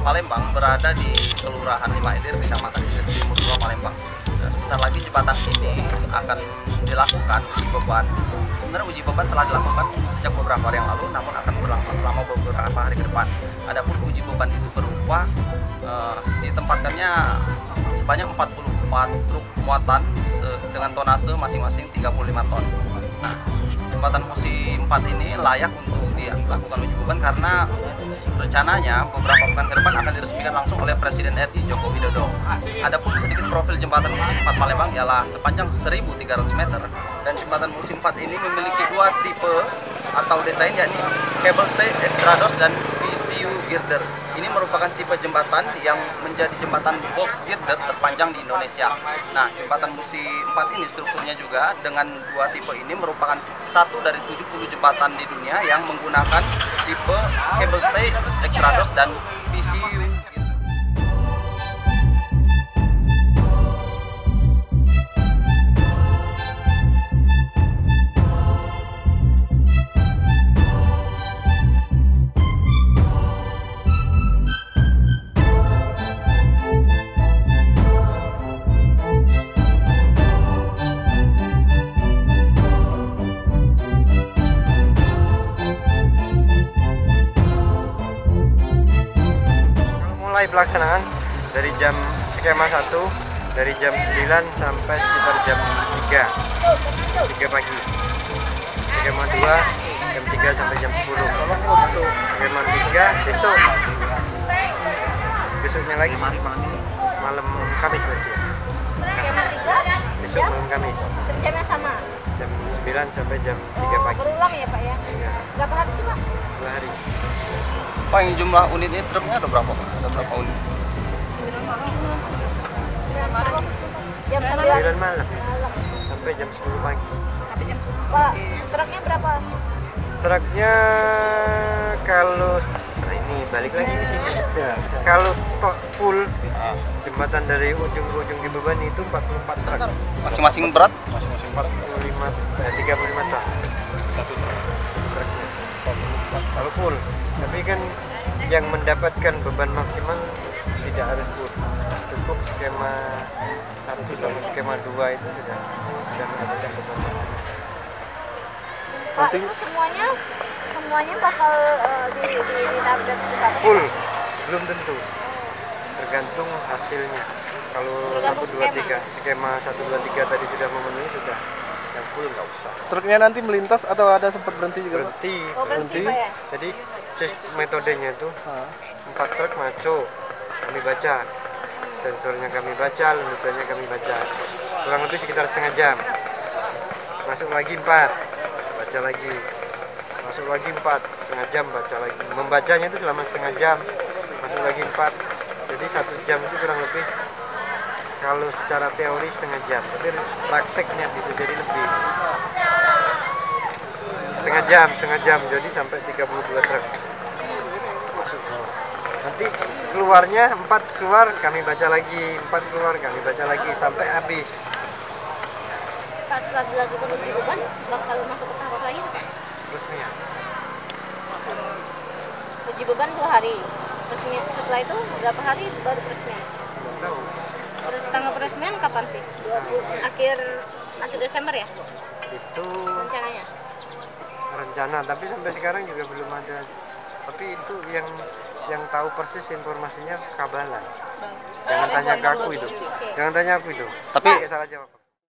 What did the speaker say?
Palembang berada di Kelurahan Lima Ilir, Kecamatan Ilir, Timur 2 Palembang. Dan sebentar lagi jembatan ini akan dilakukan uji beban. Sebenarnya uji beban telah dilakukan sejak beberapa hari yang lalu, namun akan berlangsung selama beberapa hari ke depan. Adapun uji beban itu berupa ditempatkannya sebanyak 44 truk muatan dengan tonase masing-masing 35 ton. Nah, jembatan Musi 4 ini layak untuk dilakukan uji beban karena rencananya beberapa pekan ke depan akan diresmikan langsung oleh Presiden RI Joko Widodo. Adapun sedikit profil jembatan Musi 4 Palembang ialah sepanjang 1.300 meter, dan jembatan Musi 4 ini memiliki dua tipe atau desain, yakni cable stay extrados dan VCU girder. Ini merupakan tipe jembatan yang menjadi jembatan box girder terpanjang di Indonesia. Nah, jembatan Musi 4 ini strukturnya juga dengan dua tipe ini merupakan satu dari 70 jembatan di dunia yang menggunakan tipe cable stay extrados dan VCU. Mulai pelaksanaan dari jam skema 1 dari jam 9 sampai sekitar jam 3 pagi. Skema 2 jam 3 sampai jam 10. Skema 3 besoknya lagi malam Kamis berarti ya. Skema 3 Besok malam Kamis. jamnya sama. Jam 9 sampai jam 3 pagi. Berulang ya Pak ya? Iya. Berapa hari sih Pak? 2 hari. Pak, yang jumlah unitnya truknya ada berapa, Pak? Ada berapa unit? Jam 9 malam sampai jam 10 pagi. Pak, truknya berapa? Truknya kalau ini balik lagi di sini. Kalau full jembatan dari ujung ke ujung di beban itu 44 truk. Masing-masing berat? 35 ton. Satu truk. Truknya. Kalau full. Tapi kan yang mendapatkan beban maksimal tidak harus full. Cukup skema 1 sama skema 2 itu sudah mendapatkan beban maksimal. Pak, itu semuanya bakal di-update berapa? Full, belum tentu. Tergantung hasilnya. Kalau 1, 2, 3 skema 1, 2, 3 tadi sudah memenuhi, sudah yang full nggak usah. Truknya nanti melintas atau ada sempat berhenti juga? Berhenti. Oh, berhenti Pak ya? Jadi metodenya itu 4 truk masuk, kami baca, sensornya kami baca, lanjutannya kami baca, kurang lebih sekitar setengah jam. Masuk lagi 4, baca lagi, masuk lagi 4, setengah jam baca lagi. Membacanya itu selama setengah jam, masuk lagi 4. Jadi 1 jam itu kurang lebih, kalau secara teori setengah jam, tapi prakteknya bisa jadi lebih. Setengah jam, jadi sampai 32 truk masuk semua. Nanti keluarnya 4 keluar, kami baca lagi, 4 keluar, kami baca lagi sampai habis. Pak, setelah dilakukan uji beban, bakal masuk ke tahap lagi Pak? Resminya Uji beban 2 hari. Resmi, setelah itu berapa hari baru resmi? belum tahu. Terus tanggal peresmian kapan sih? 20 akhir Desember ya? Itu Rencananya? rencana, tapi sampai sekarang juga belum ada. Tapi itu yang tahu persis informasinya Kabalan. Jangan tanya ke aku itu. Jangan tanya aku itu. Tapi salah jawab.